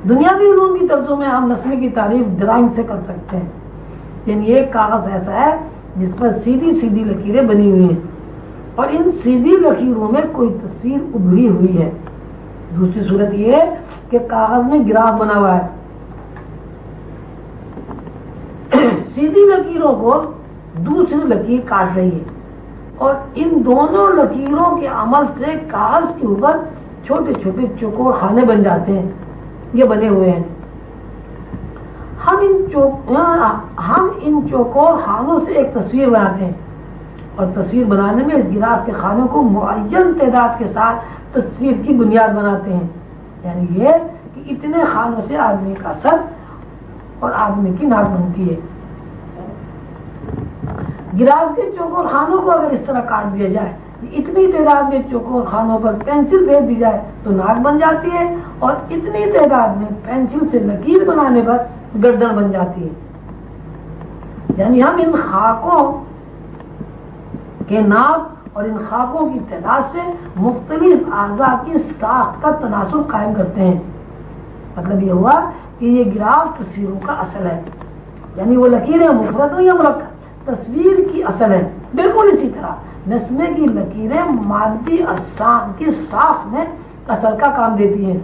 دنیاوی علوم کی طرزوں میں ہم نسمے کی تعریف ڈرائنگ سے کر سکتے ہیں، یعنی ایک کاغذ ایسا ہے جس پر سیدھی سیدھی لکیریں بنی ہوئی ہیں اور ان سیدھی لکیروں میں کوئی تصویر ابھری ہوئی ہے۔ دوسری صورت یہ ہے کہ کاغذ میں گراف بنا ہوا ہے، سیدھی لکیروں کو دوسری لکیر کاٹ رہی ہے اور ان دونوں لکیروں کے عمل سے کاغذ کے اوپر چھوٹے چھوٹے چوکور خانے بن جاتے ہیں، یہ بنے ہوئے ہیں۔ ہم ان چوکور خانوں سے ایک تصویر بناتے ہیں اور تصویر بنانے میں اس گراف کے خانوں کو معین تعداد کے ساتھ تصویر کی بنیاد بناتے ہیں، یعنی یہ کہ اتنے خانوں سے آدمی کا سر اور آدمی کی ناک بنتی ہے۔ گراف کے چوکور خانوں کو اگر اس طرح کاٹ دیا جائے، اتنی تعداد میں چوکور خانوں پر پینسل پھیر دی جائے تو ناک بن جاتی ہے اور اتنی تعداد میں پینسل سے لکیر بنانے پر گردن بن جاتی ہے۔ یعنی ہم ان خاکوں کے ناک اور ان خاکوں کی تعداد سے مختلف اعضاء کی ساخت کا تناسب قائم کرتے ہیں۔ مطلب یہ ہوا کہ یہ گراف تصویروں کا اصل ہے، یعنی وہ لکیریں مفرد ہوں یا مرکب تصویر کی اصل ہے۔ بالکل اسی طرح نسمے کی لکیریں مادی اجسام کی ساخت میں اصل کا کام دیتی ہیں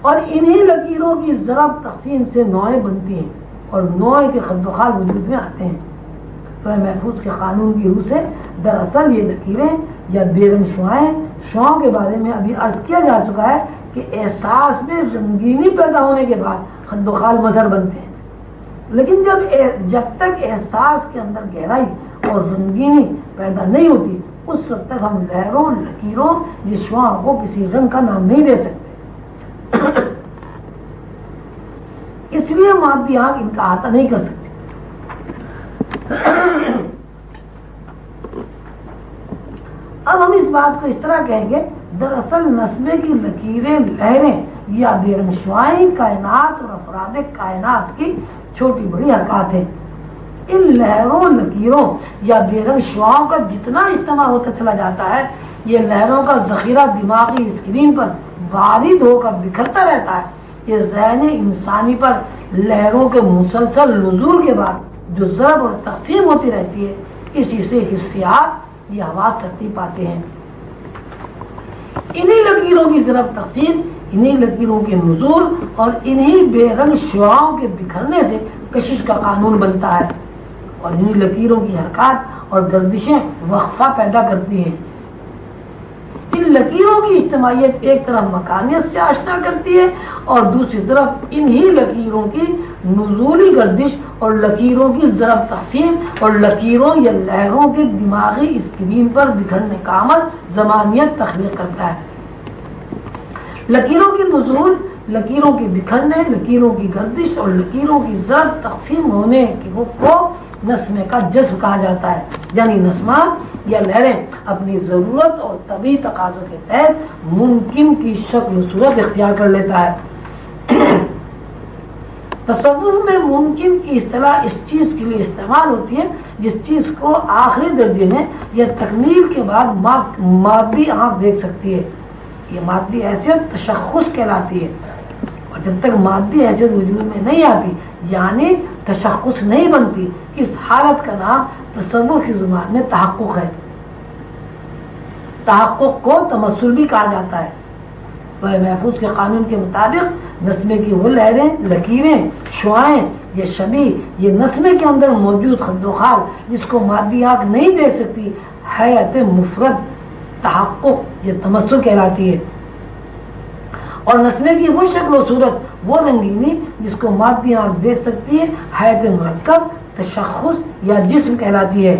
اور انہی لکیروں کی ضرب تقسیم سے نوعیں بنتی ہیں اور نوع کے خد و خال وجود میں آتے ہیں۔ تو محفوظ کے قانون کی روح سے دراصل یہ لکیریں یا بے رنگ شعاؤں کے بارے میں ابھی عرض کیا جا چکا ہے کہ احساس میں رنگینی پیدا ہونے کے بعد خد و خال مظہر بنتے ہیں، لیکن جب تک احساس کے اندر گہرائی اور رنگینی پیدا نہیں ہوتی اس وقت تک ہم لہروں لکیروں یا شعاؤں کو کسی رنگ کا نام نہیں دے سکتے۔ اس لیے مادی آنکھ ان کا احاطہ نہیں کر سکتی۔ اب ہم اس بات کو اس طرح کہیں گے، دراصل نسمے کی لکیریں لہریں یا بے رنگ شعاعیں کائنات اور افراد کائنات کی چھوٹی بڑی حرکات ہیں۔ ان لہروں لکیروں یا بے رنگ شعاؤں کا جتنا استعمال ہوتا چلا جاتا ہے، یہ لہروں کا ذخیرہ دماغی اسکرین پر وارد ہو کر بکھرتا رہتا ہے۔ یہ ذہن انسانی پر لہروں کے مسلسل نزول کے بعد جو ضرب اور تقسیم ہوتی رہتی ہے، اسی سے حسیات یا حواس ترتیب پاتے ہیں۔ انہی لکیروں کی ضرب تقسیم، انہی لکیروں کے نزول اور انہی بے رنگ شعاؤں کے بکھرنے سے کشش کا قانون بنتا ہے اور انہی لکیروں کی حرکات اور گردشیں وقفہ پیدا کرتی ہیں۔ ان لکیروں کی اجتماعیت ایک طرف مکانیت سے آشنا کرتی ہے اور دوسری طرف انہی لکیروں کی نزولی گردش اور لکیروں کی ضرب تقسیم اور لکیروں یا لہروں کے دماغی اسکرین پر بکھرنے کا عمل زمانیت تخلیق کرتا ہے۔ لکیروں کی نزول، لکیروں کے بکھرنے، لکیروں کی گردش اور لکیروں کی ضرب تقسیم ہونے کو نسمے کا جذب کہا جاتا ہے، یعنی نسمہ یا لہریں اپنی ضرورت اور طبعی تقاضوں کے تحت ممکن کی شکل و صورت اختیار کر لیتا ہے۔ تصوف میں ممکن کی اصطلاح اس چیز کے لیے استعمال ہوتی ہے جس چیز کو آخری درجے میں یا تکمیل کے بعد مادی آنکھ دیکھ سکتی ہے۔ یہ مادی حیثیت تشخص کہلاتی ہے اور جب تک مادی حیثیت وجود میں نہیں آتی یعنی تشخص نہیں بنتی، اس حالت کا نام تصوف کی زبان میں تحقق ہے۔ تحقق کو تمثل بھی کہا جاتا ہے۔ محفوظ کے قانون کے مطابق نسمے کی وہ لہریں، لکیریں، شعاعیں یا شبیہ یہ نسمے کے اندر موجود خد و خال جس کو مادی آنکھ نہیں دیکھ سکتی، حیات مفرد تحقق یہ تمثل کہلاتی ہے، اور نسمے کی وہ شکل و صورت، وہ رنگینی جس کو مادی آنکھ دیکھ سکتی ہے، حیات مرکب تشخص یا جسم کہلاتی ہے۔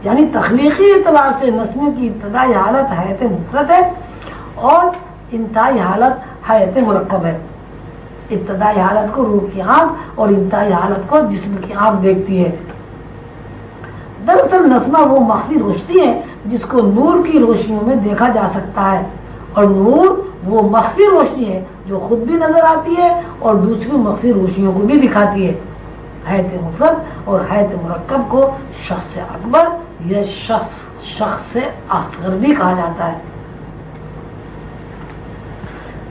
یعنی تخلیقی اعتبار سے نسمے کی ابتدائی حالت حیات مفرد ہے اور انتہائی حالت حیات مرکب ہے۔ ابتدائی حالت کو روح کی آنکھ اور انتہائی حالت کو جسم کی آنکھ دیکھتی ہے۔ دراصل نسمہ وہ مخفی روشنی ہے جس کو نور کی روشنیوں میں دیکھا جا سکتا ہے، اور نور وہ مخفی روشنی ہے جو خود بھی نظر آتی ہے اور دوسری مخفی روشنیوں کو بھی دکھاتی ہے۔ حیات مفرد اور حیات مرکب کو شخص اکبر یا شخص اصغر بھی کہا جاتا ہے۔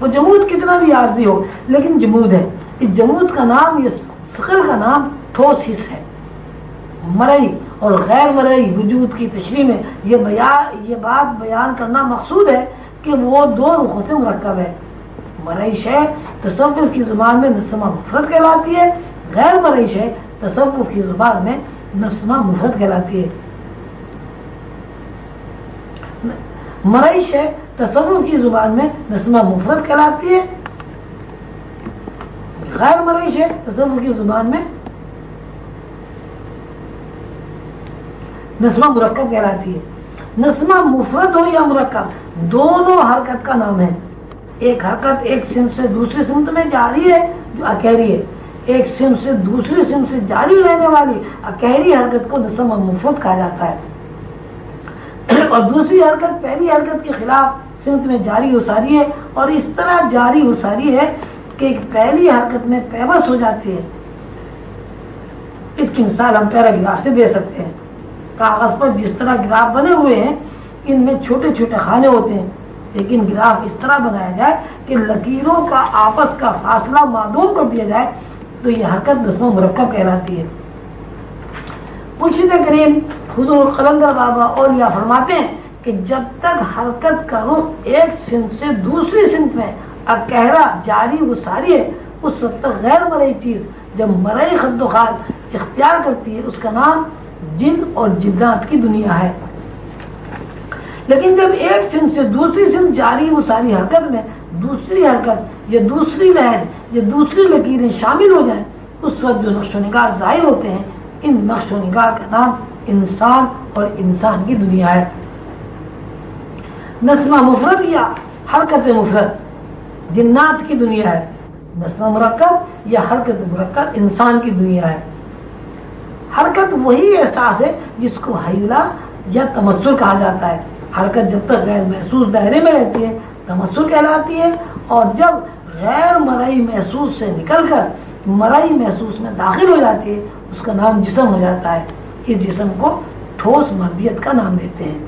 وہ جمود کتنا بھی عارضی ہو لیکن جمود ہے. اس جمود کا نام، یہ ثقل کا نام ٹھوس حص ہے. مرئی اور غیر مرئی وجود کی تشریح میں یہ بات بیان کرنا مقصود ہے کہ وہ دو رخوں سے مرکب ہے. مرئی شے تصوف کی زبان میں نسمہ مفرد کہلاتی ہے، غیر مرئی شے تصوف کی زبان میں نسمہ مفرد کہلاتی ہے. مرئی شے تصوف کی زبان میں نسمہ مفرد کہلاتی ہے، غیر مرئی شے تصوف کی زبان میں نسمہ مرکب کہلاتی ہے. نسمہ مفرد ہو یا مرکب دونوں حرکت کا نام ہے. ایک حرکت ایک سمت سے دوسری سمت میں جاری ہے جو اکہری ہے. ایک سمت سے دوسری سمت سے جاری رہنے والی اکہری حرکت کو نسمہ مفرد کہا جاتا ہے. اور دوسری حرکت پہلی حرکت کے خلاف سمت میں جاری و ساری ہے، اور اس طرح جاری و ساری ہے کہ پہلی حرکت میں پیوست ہو جاتی ہے. اس کی مثال ہم پیراگراف سے دے سکتے ہیں. کاغذ پر جس طرح گراف بنے ہوئے ہیں ان میں چھوٹے چھوٹے خانے ہوتے ہیں، لیکن گراف اس طرح بنایا جائے کہ لکیروں کا آپس کا فاصلہ معدوم کر دیا جائے تو یہ حرکت نسمہ مرکب کہلاتی ہے. مرشد کریم حضور قلندر بابا اولیاء فرماتے ہیں کہ جب تک حرکت کا رخ ایک سمت سے دوسری سمت میں اکہرا جاری و ساری ہے اس وقت تک غیر مرئی چیز جب مرئی خد و خال اختیار کرتی ہے اس کا نام جن اور جنات کی دنیا ہے. لیکن جب ایک سمت سے دوسری سمت جاری و ساری حرکت میں دوسری حرکت یا دوسری لہر یا دوسری لکیریں شامل ہو جائیں اس وقت جو نقش و نگار ظاہر ہوتے ہیں ان نقش و نگار کا نام انسان اور انسان کی دنیا ہے. نسمہ مفرد یا حرکت مفرد جنات کی دنیا ہے، نسمہ مرکب یا حرکت مرکب انسان کی دنیا ہے. حرکت وہی احساس ہے جس کو حیلہ یا تمثل کہا جاتا ہے. حرکت جب تک غیر محسوس دائرے میں رہتی ہے تمثل کہلاتی ہے، اور جب غیر مرئی محسوس سے نکل کر مرئی محسوس میں داخل ہو جاتی ہے اس کا نام جسم ہو جاتا ہے. اس جسم کو ٹھوس مادیت کا نام دیتے ہیں.